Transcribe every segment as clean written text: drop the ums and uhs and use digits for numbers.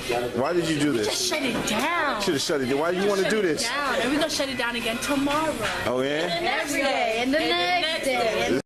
Why did you do this? Just shut it down. Should have shut it down. Why do you want to do this? And we're going to shut it down again tomorrow. Oh, yeah? And every day. And the next day.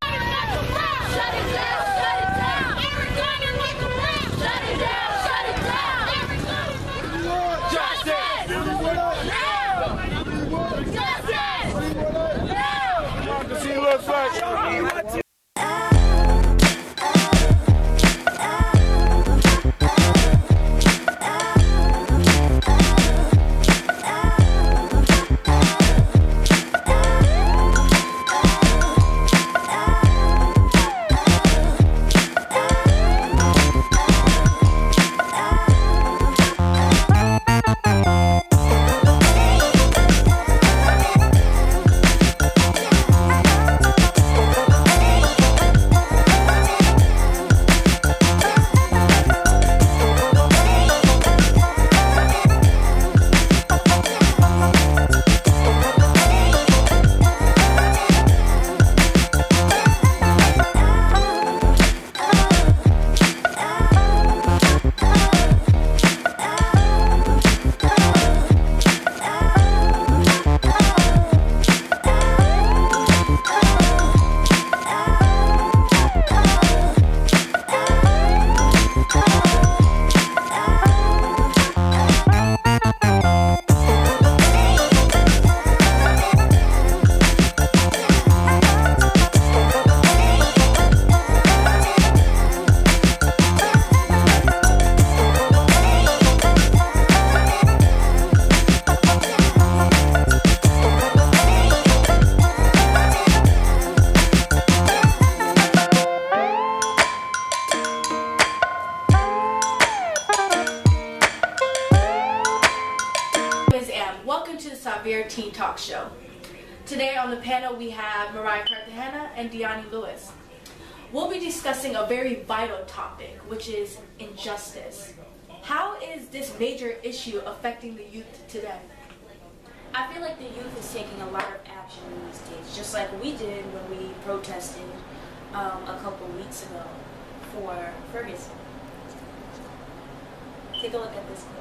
Welcome to the Sauver Teen Talk Show. Today on the panel we have Mariah Cartagena and Deani Lewis. We'll be discussing a very vital topic, which is injustice. How is this major issue affecting the youth today? I feel like the youth is taking a lot of action these days, just like we did when we protested a couple weeks ago for Ferguson. Take a look at this clip.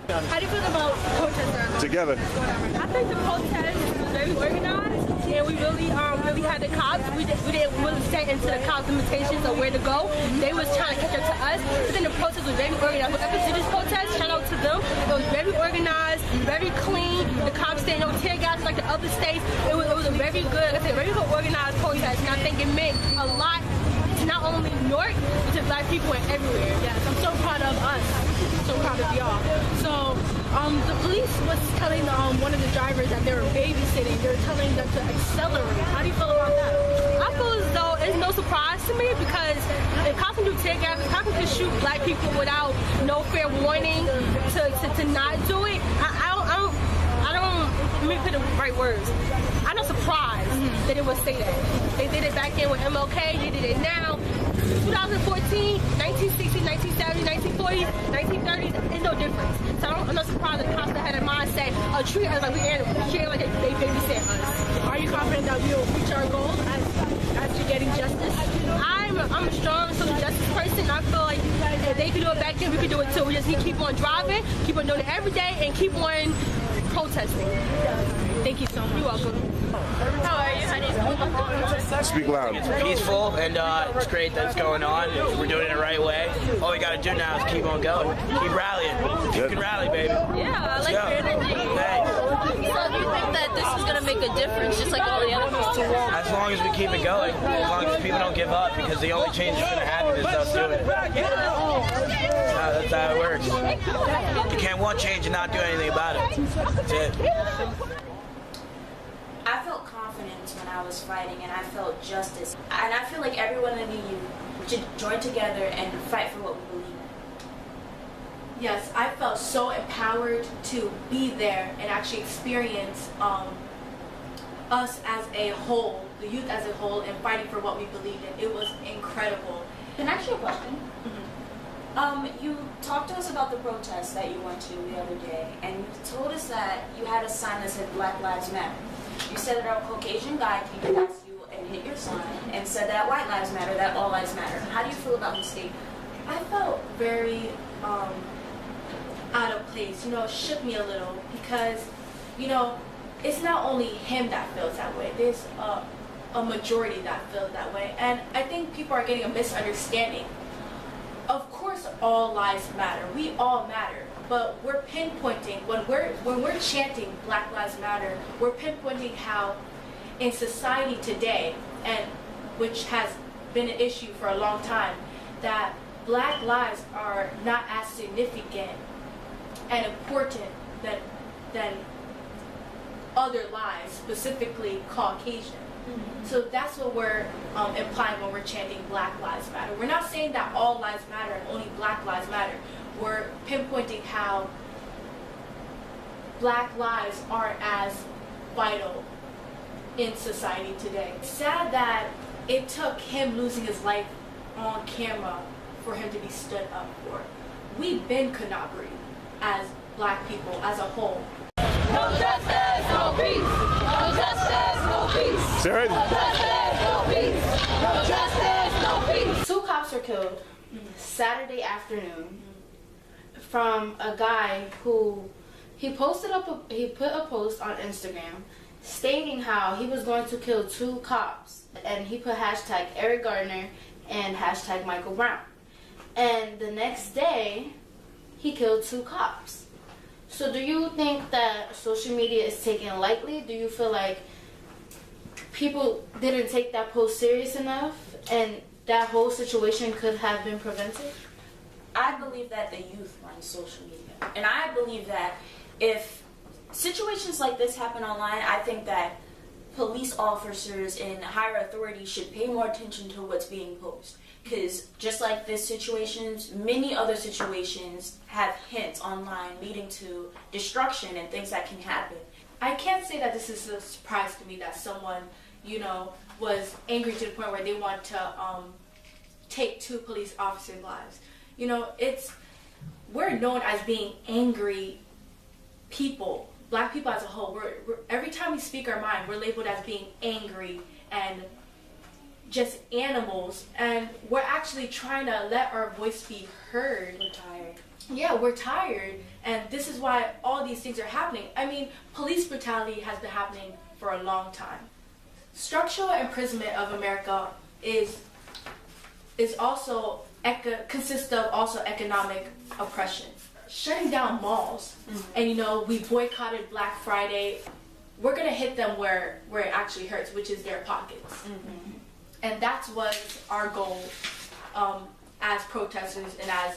How do you feel about protesting? Together. I think the protest was very organized, and we really had the cops. We didn't really set into the cops' limitations of where to go. They was trying to catch up to us. But then the protest was very organized. Whoever did this protest, shout out to them. It was very organized, very clean. The cops didn't no tear gas like the other states. It was a very good, like I said, very good organized protest, and I think it meant a lot to not only New York, but to black people and everywhere. Yes, I'm so proud of us. So proud of y'all. So, the police was telling one of the drivers that they were babysitting. They were telling them to accelerate. How do you feel about that? I feel as though it's no surprise to me because if cops can do tear gas, if cops can shoot black people without no fair warning to not do it, let me put the right words. I'm not surprised that it would say that. They did it back then with MLK, they did it now. 2014, 1960s, 1970s, 1940s, 1930s, it's no difference. So I'm not surprised that the cops that had in mind say, treat us like we animals, treat us like they babysit us. Are you confident that we will reach our goal as to getting justice? I'm a strong social justice person. I feel like if they could do it back then, we could do it too. We just need to keep on driving, keep on doing it every day, and keep on protesting. Thank you so much. You're welcome. How are you, honey? Speak loud. It's peaceful and it's great that it's going on. We're doing it the right way. All we got to do now is keep on going. Keep rallying. You can rally, baby. Yeah, I like your energy. Hey. So do you think that this is going to make a difference just like all the other ones? As long as we keep it going, as long as people don't give up, because the only change that's going to happen is us doing it. That's how it works. You can't want change and not do anything about it. That's it. I felt confidence when I was fighting, and I felt justice. And I feel like everyone in the youth should join together and fight for what we believe in. Yes, I felt so empowered to be there and actually experience us as a whole, the youth as a whole, and fighting for what we believed in. It was incredible. Can I ask you a question? You talked to us about the protest that you went to the other day, and you told us that you had a sign that said Black Lives Matter. You said that a Caucasian guy came past you and hit your sign and said that white lives matter, that all lives matter. How do you feel about his statement? I felt very out of place. It shook me a little because, it's not only him that feels that way. There's a majority that feels that way. And I think people are getting a misunderstanding. Of course, all lives matter. We all matter. But we're pinpointing, when we're chanting Black Lives Matter, we're pinpointing how in society today, and which has been an issue for a long time, that Black lives are not as significant and important than other lives, specifically Caucasian. So that's what we're implying when we're chanting Black Lives Matter. We're not saying that all lives matter and only Black lives matter. We're pinpointing how Black lives aren't as vital in society today. It's sad that it took him losing his life on camera for him to be stood up for. We've been collaborating as Black people as a whole. No justice, no peace. No justice, no peace. Sarah? No justice, no peace. No justice, no peace. 2 cops were killed Saturday afternoon from a guy who he put a post on Instagram stating how he was going to kill 2 cops, and he put hashtag Eric Gardner and hashtag Michael Brown. And the next day, he killed 2 cops. So do you think that social media is taken lightly? Do you feel like people didn't take that post serious enough and that whole situation could have been prevented? I believe that the youth run social media. And I believe that if situations like this happen online, I think that police officers and higher authorities should pay more attention to what's being posted. Because just like this situation, many other situations have hints online leading to destruction and things that can happen. I can't say that this is a surprise to me that someone, was angry to the point where they want to take 2 police officers' lives. We're known as being angry people. Black people as a whole, we're every time we speak our mind, we're labeled as being angry and just animals, and we're actually trying to let our voice be heard. We're tired. Yeah, we're tired, and this is why all these things are happening. I mean, police brutality has been happening for a long time. Structural imprisonment of America is also consists of also economic oppression. Shutting down malls, and we boycotted Black Friday. We're gonna hit them where it actually hurts, which is their pockets. And that's what our goal as protesters and as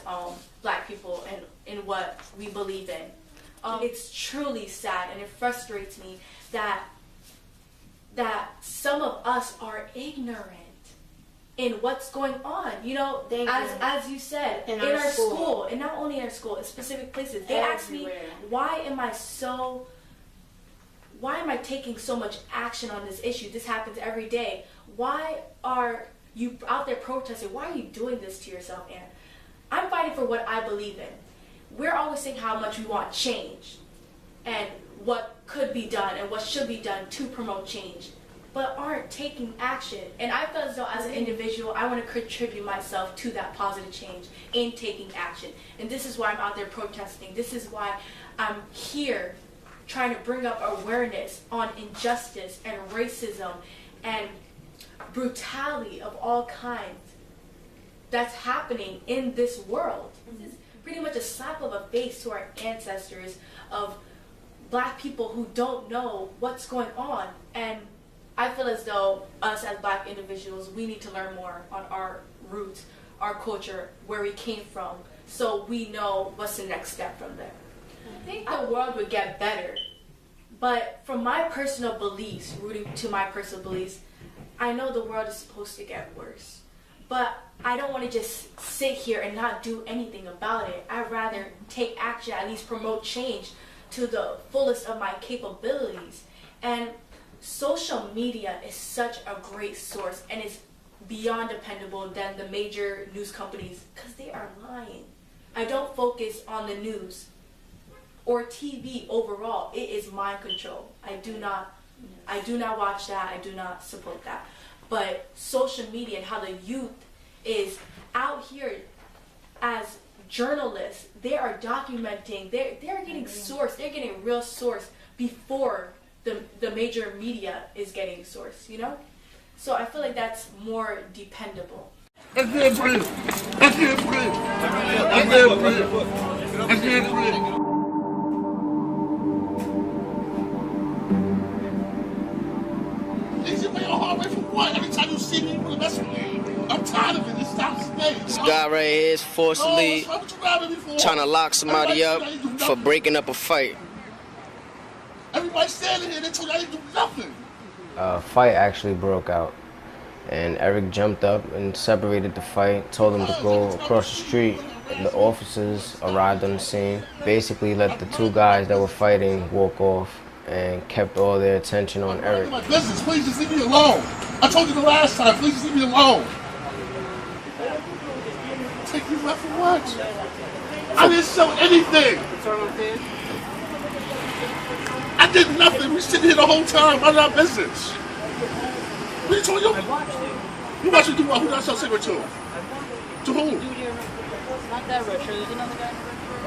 Black people and in what we believe in. It's truly sad, and it frustrates me that some of us are ignorant in what's going on. As you said, in our school, and not only in our school, in specific places. They ask me, why am I taking so much action on this issue? This happens every day. Why are you out there protesting? Why are you doing this to yourself, Ann? I'm fighting for what I believe in. We're always saying how much we want change and what could be done and what should be done to promote change, but aren't taking action. And I feel as though as an individual, I want to contribute myself to that positive change in taking action. And this is why I'm out there protesting. This is why I'm here trying to bring up awareness on injustice and racism and brutality of all kinds that's happening in this world. This is pretty much a slap of a face to our ancestors of Black people who don't know what's going on. And I feel as though us as Black individuals, we need to learn more on our roots, our culture, where we came from, so we know what's the next step from there. I think the world would get better, but from my personal beliefs, rooting to my personal beliefs, I know the world is supposed to get worse. But I don't want to just sit here and not do anything about it. I'd rather take action, at least promote change to the fullest of my capabilities. And social media is such a great source, and it's beyond dependable than the major news companies because they are lying. I don't focus on the news or TV overall. It is mind control. I do not watch that. I do not support that. But social media and how the youth is out here as journalists, they are documenting, they're getting source, they're getting real source before the major media is getting source, you know? So I feel like that's more dependable. I can't breathe. I can't breathe. I can't breathe. I can't breathe. Is it your heart rate for what? Every time you see me, you want to mess with me. I'm tired of it. It stops today. This guy right here is forcibly trying to lock somebody up for breaking up a fight. Everybody standing here, they told you I didn't do nothing. A fight actually broke out, and Eric jumped up and separated the fight, told him to go across the street. The officers arrived on the scene, basically let the two guys that were fighting walk off and kept all their attention on Eric. My business, please just leave me alone. I told you the last time, please just leave me alone. Take you left for what? I didn't show anything. I did nothing. We sitting here the whole time, minding our business. What are you talking about? I watched it. You watched it do what? Who did I sell cigarette to? To whom? Not that rich. There's another guy.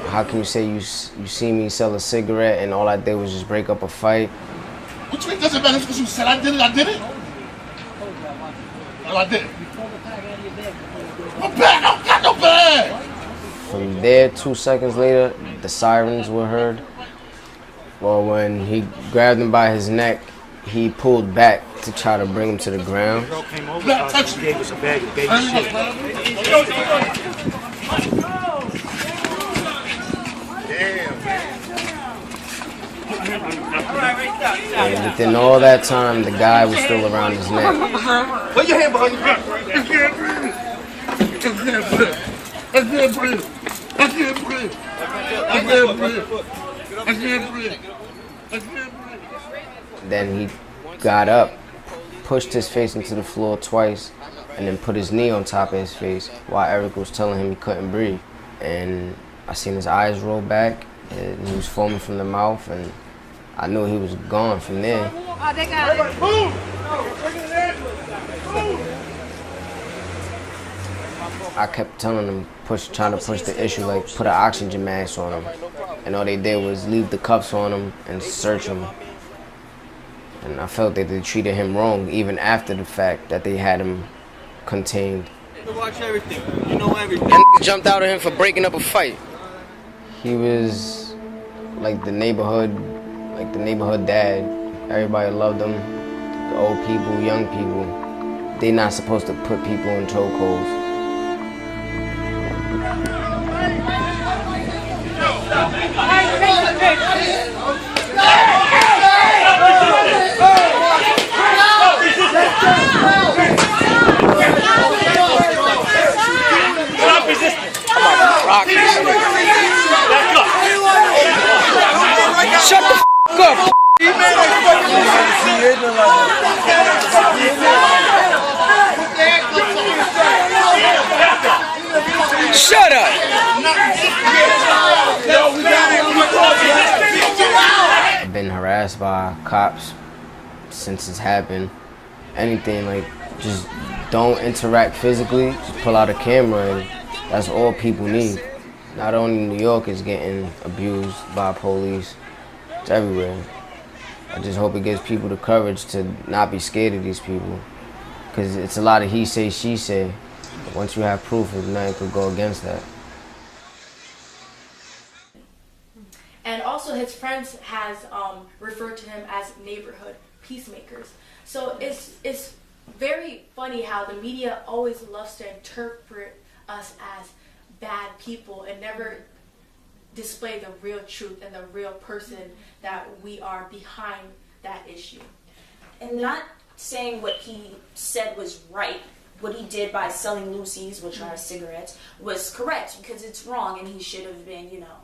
How can you say you see me sell a cigarette and all I did was just break up a fight? Which means doesn't matter because you said I did it. I did it. No, I didn't. My bag. I don't got no bag. From there, 2 seconds later, the sirens were heard. Well, when he grabbed him by his neck, he pulled back to try to bring him to the ground. Girl came over, gave us a bag of baby shit. And within all that time, the guy was still around his neck. Put your hand behind your back. I can't breathe. I can't breathe. I can't breathe. I can't breathe. I can't breathe. I can't breathe. I can't breathe. Then he got up, pushed his face into the floor twice, and then put his knee on top of his face while Eric was telling him he couldn't breathe. And I seen his eyes roll back, and he was foaming from the mouth, and I knew he was gone from there. Oh, they got it. I kept telling him, trying to push the issue, like put an oxygen mask on him. And all they did was leave the cuffs on him and search him. And I felt that they treated him wrong, even after the fact that they had him contained. You watch everything. You know everything. And jumped out at him for breaking up a fight. He was like the neighborhood dad. Everybody loved him. The old people, young people. They're not supposed to put people in chokeholds. Shut the f*** up! Shut up! I've been harassed by cops since it's happened. Anything, like, just don't interact physically, just pull out a camera, and that's all people need. Not only New York is getting abused by police, it's everywhere. I just hope it gives people the courage to not be scared of these people, because it's a lot of he say, she say. Once you have proof, nothing could go against that. And also his friends has referred to him as neighborhood peacemakers. So it's very funny how the media always loves to interpret us as bad people and never display the real truth and the real person that we are behind that issue. And not saying what he said was right, what he did by selling Lucy's, which are cigarettes, was correct because it's wrong and he should have been, you know.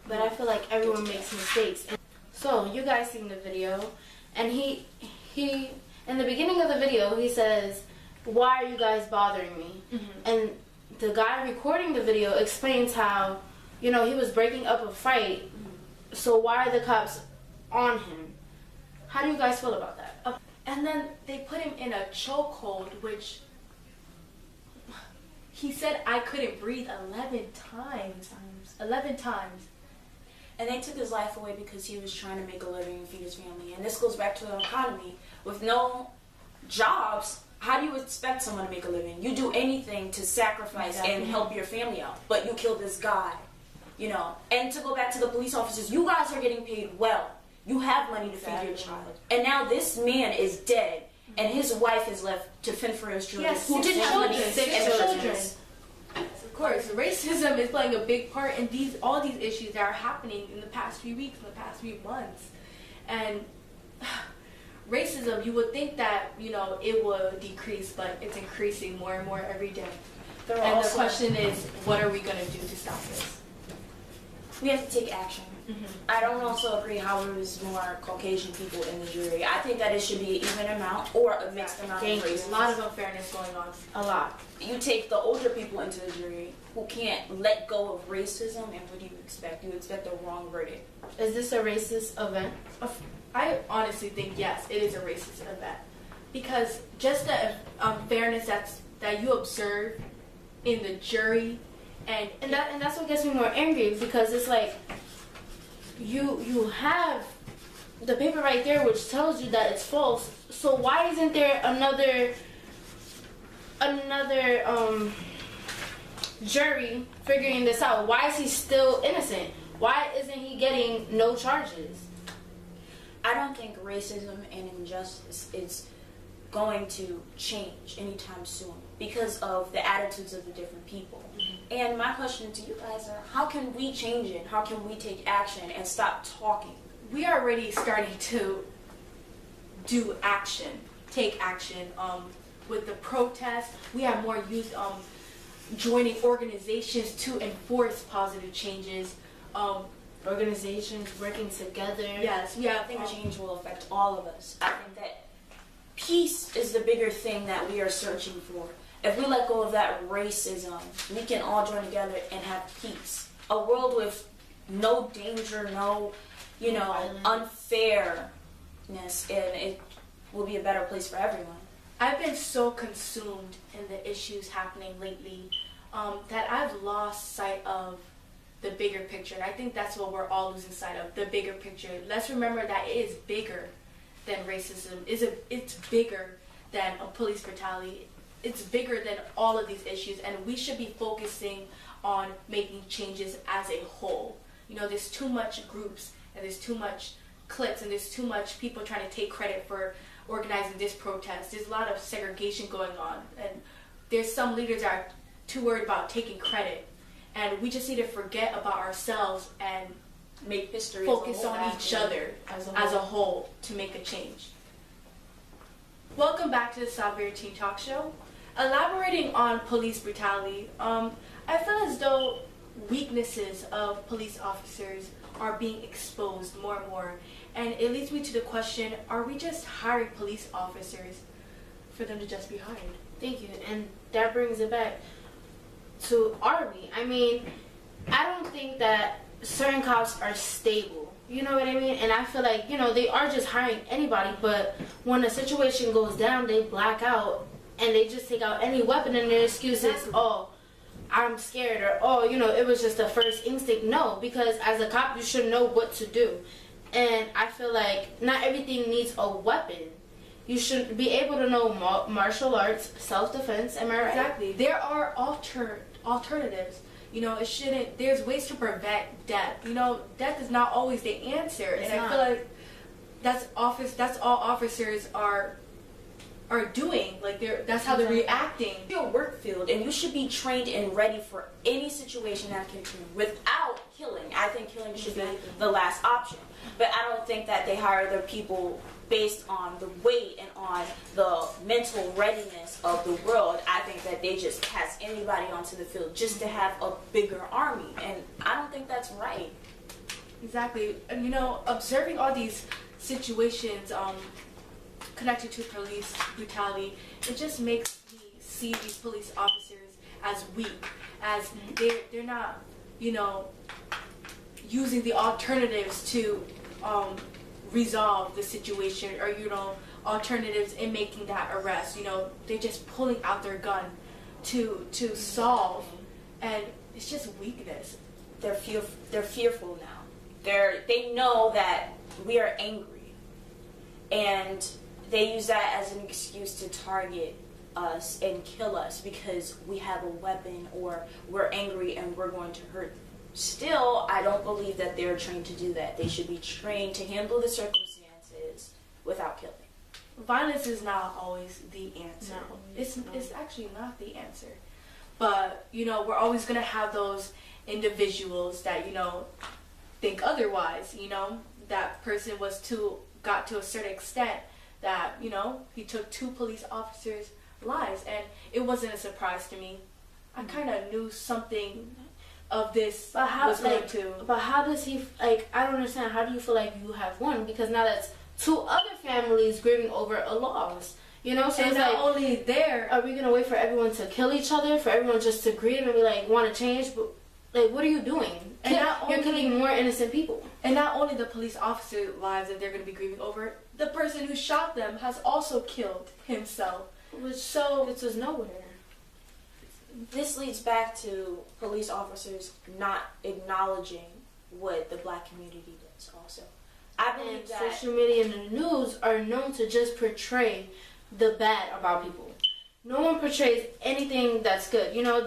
But I feel like everyone makes mistakes. So you guys seen the video, and he in the beginning of the video he says, "Why are you guys bothering me?" And the guy recording the video explains how, you know, he was breaking up a fight. So why are the cops on him? How do you guys feel about that? And then they put him in a chokehold, which He said I couldn't breathe 11 times. 11 times. And they took his life away because he was trying to make a living and feed his family. And this goes back to the economy. With no jobs, how do you expect someone to make a living? You do anything to sacrifice and help your family out. But you kill this guy, you know. And to go back to the police officers, you guys are getting paid well. You have money to feed your child. And now this man is dead. And his wife is left to fend for his children. Yes, who didn't have money to six and children. Of course, racism is playing a big part in all these issues that are happening in the past few weeks, in the past few months. And racism, you would think that, you know, it would decrease, but it's increasing more and more every day. And the question is, what are we going to do to stop this? We have to take action. I don't also agree how there was more Caucasian people in the jury. I think that it should be an even amount or a mixed amount of races. A lot of unfairness going on. A lot. You take the older people into the jury who can't let go of racism, and what do you expect? You expect a wrong verdict. Is this a racist event? I honestly think yes, it is a racist event. Because just the unfairness that you observe in the jury, and that's what gets me more angry, because it's like you have the paper right there which tells you that it's false. So why isn't there another jury figuring this out? Why is he still innocent? Why isn't he getting no charges? I don't think racism and injustice is going to change anytime soon because of the attitudes of the different people. And my question to you guys are, how can we change it? How can we take action and stop talking? We are already starting to do action, take action. With the protests, we have more youth joining organizations to enforce positive changes. Organizations working together. Yes, we have. I think change will affect all of us. I think that peace is the bigger thing that we are searching for. If we let go of that racism, we can all join together and have peace. A world with no danger, no, unfairness, and it will be a better place for everyone. I've been so consumed in the issues happening lately that I've lost sight of the bigger picture. And I think that's what we're all losing sight of, the bigger picture. Let's remember that it is bigger than racism. It's bigger than police brutality. It's bigger than all of these issues, and we should be focusing on making changes as a whole. You know, there's too much groups, and there's too much cliques, and there's too much people trying to take credit for organizing this protest. There's a lot of segregation going on, and there's some leaders that are too worried about taking credit, and we just need to forget about ourselves and make history focus on each other as a whole to make a change. Welcome back to the Sauver Teen Talk Show. Elaborating on police brutality, I feel as though weaknesses of police officers are being exposed more and more, and it leads me to the question, are we just hiring police officers for them to just be hired? Thank you, and that brings it back to Army. I mean, I don't think that certain cops are stable, you know what I mean? And I feel like, they are just hiring anybody, but when a situation goes down, they black out and they just take out any weapon, and their excuse is, oh, I'm scared, or oh, it was just the first instinct. No, because as a cop, you should know what to do. And I feel like not everything needs a weapon. You should be able to know martial arts, self-defense. Am I right? Exactly. There are alternatives. There's ways to prevent death. Death is not always the answer. I feel like that's all officers are doing. Like that's how they're reacting. Your work field, and you should be trained and ready for any situation that can come without killing. I think killing should be the last option. But I don't think that they hire their people based on the weight and on the mental readiness of the world. I think that they just pass anybody onto the field just to have a bigger army, and I don't think that's right. Exactly. And observing all these situations connected to police brutality, it just makes me see these police officers as weak, as they're not, using the alternatives to resolve the situation, or alternatives in making that arrest. They're just pulling out their gun to solve, and it's just weakness. They're fearful now. They know that we are angry, and they use that as an excuse to target us and kill us because we have a weapon or we're angry and we're going to hurt them. Still, I don't believe that they're trained to do that. They should be trained to handle the circumstances without killing. Violence is not always the answer. No. It's actually not the answer. But, you know, we're always going to have those individuals that, you know, think otherwise, you know. That person got to a certain extent that, you know, he took 2 police officers' lives, and it wasn't a surprise to me. I kind of knew something of this was going to. But how does he, like, I don't understand, how do you feel like you have won? Because now that's 2 other families grieving over a loss. You know, so and it's not like, only there, are we gonna wait for everyone to kill each other, for everyone just to grieve and be like, want to change? But like, what are you doing? And You're killing more innocent people. And not only the police officer lives that they're going to be grieving over, the person who shot them has also killed himself. So this was nowhere. This leads back to police officers not acknowledging what the black community does also. I believe that social media and the news are known to just portray the bad about people. No one portrays anything that's good. You know,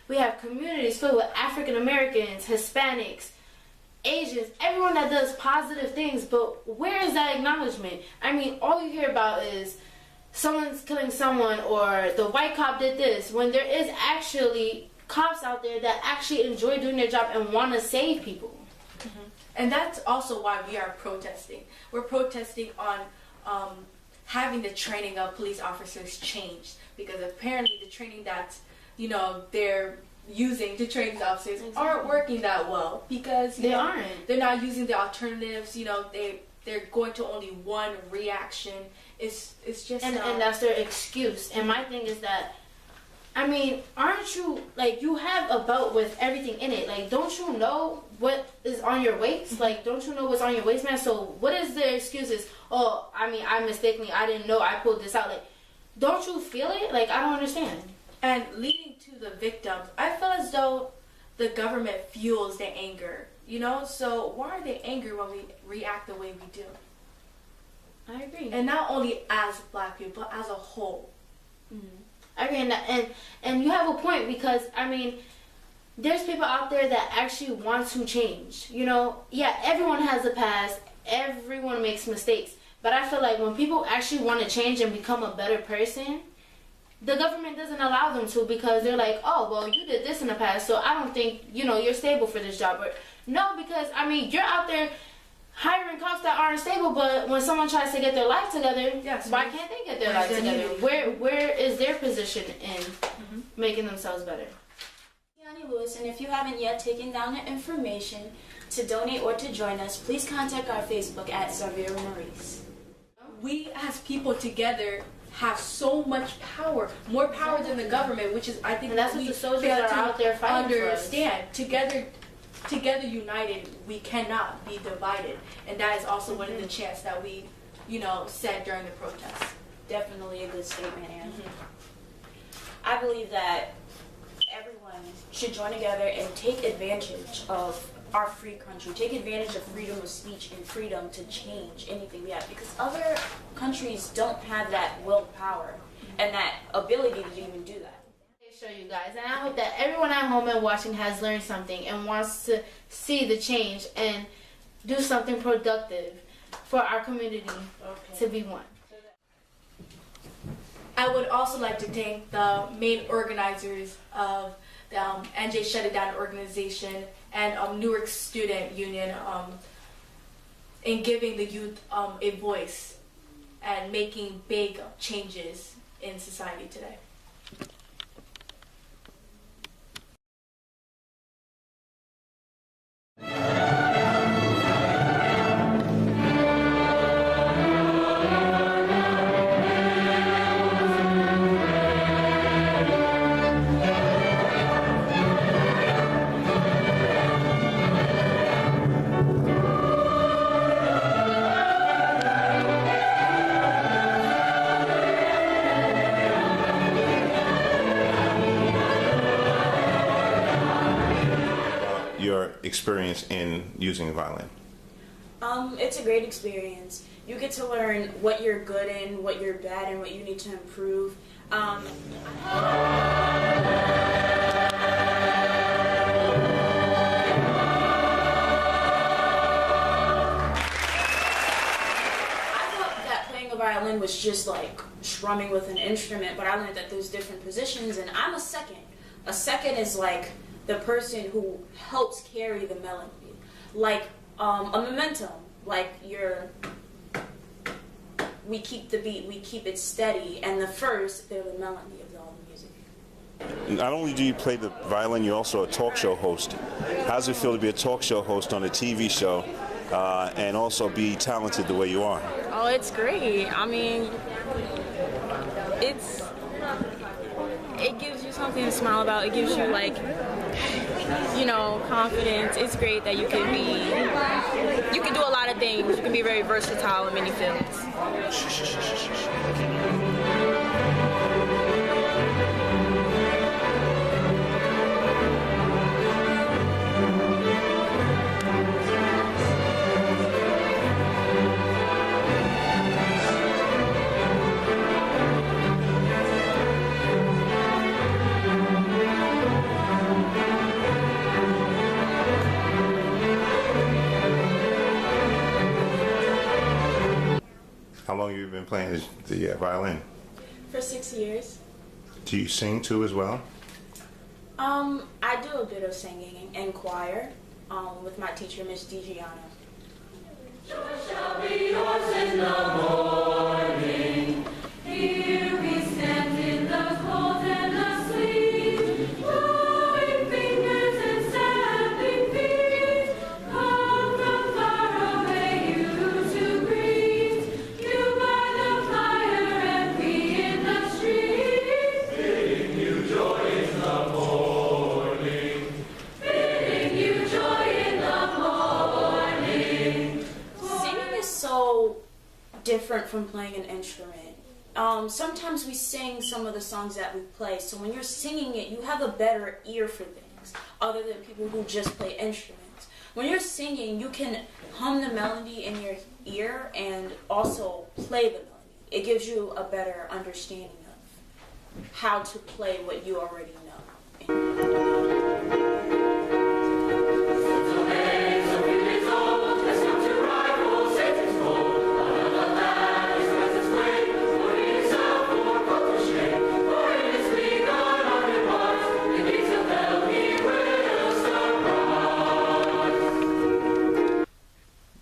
we have communities filled with African Americans, Hispanics, Asians, everyone that does positive things, but where is that acknowledgement? I mean, all you hear about is someone's killing someone or the white cop did this, when there is actually cops out there that actually enjoy doing their job and want to save people. Mm-hmm. And that's also why we are protesting. We're protesting on having the training of police officers changed, because apparently the training that, you know, they're using to train these officers aren't working that well, because they aren't. They're not using the alternatives. You know, they're going to only one reaction. It's just and that's their excuse. And my thing is that, I mean, aren't you, like, you have a belt with everything in it. Like, don't you know what is on your waist? Like, don't you know what's on your waistband? So what is their excuses? Oh, I mean, I didn't know, I pulled this out. Like, don't you feel it? Like, I don't understand. And leading to the victims, I feel as though the government fuels their anger, you know? So why are they angry when we react the way we do? I agree. And not only as black people, but as a whole. Mm-hmm. I agree. And you have a point, because, I mean, there's people out there that actually want to change. You know, yeah, everyone has a past. Everyone makes mistakes. But I feel like when people actually want to change and become a better person, the government doesn't allow them to, because they're like, oh, well, you did this in the past, so I don't think, you know, you're stable for this job. Or, no, because, I mean, you're out there hiring cops that aren't stable, but when someone tries to get their life together, why can't they get their life together? Where is their position in making themselves better? Deani Lewis, and if you haven't yet taken down the information to donate or to join us, please contact our Facebook at Sauver Maurice. We as people together have so much power, more power than the government, which is, I think, and that's what the soldiers are out there fighting for us. Understand. Together united, we cannot be divided, and that is also one of the chants that we, you know, said during the protest. Definitely a good statement, Anne. I believe that everyone should join together and take advantage of our free country, take advantage of freedom of speech and freedom to change anything we have, because other countries don't have that willpower and that ability to even do that. Show you guys, and I hope that everyone at home and watching has learned something and wants to see the change and do something productive for our community to be one. I would also like to thank the main organizers of the NJ Shut It Down organization and Newark Student Union in giving the youth a voice and making big changes in society today. your experience in using the violin? It's a great experience. You get to learn what you're good in, what you're bad in, what you need to improve. I thought that playing a violin was just like strumming with an instrument, but I learned that there's different positions, and I'm a second. A second is like the person who helps carry the melody, like a momentum, like we keep the beat, we keep it steady, and the first, they're the melody of all the music. Not only do you play the violin, you're also a talk show host. How does it feel to be a talk show host on a TV show and also be talented the way you are? Oh, it's great. I mean, it gives you something to smile about. It gives you, like, you know, confidence. It's great that you can do a lot of things. You can be very versatile in many fields. How long have you been playing the violin? For 6 years. Do you sing too as well? I do a bit of singing and choir with my teacher, Miss DiGianna. Joy shall be yours in the morning. Here we stand in the cold and the sweet, blowing fingers and stamping feet. Come from far away, you to greet you by the fire and we in the street. Bidding you joy in the morning. Bidding you joy in the morning. Singing is so different from playing an instrument. Sometimes we sing some of the songs that we play, so when you're singing it, you have a better ear for things, other than people who just play instruments. When you're singing, you can hum the melody in your ear and also play the melody. It gives you a better understanding of how to play what you already know.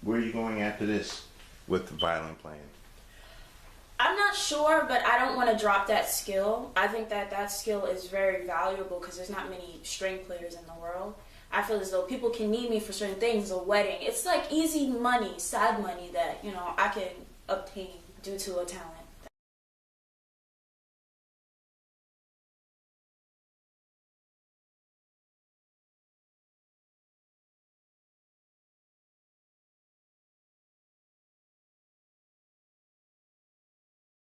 Where are you going after this with the violin playing? I'm not sure, but I don't want to drop that skill. I think that that skill is very valuable because there's not many string players in the world. I feel as though people can need me for certain things, a wedding. It's like easy money, side money that, you know, I can obtain due to a talent.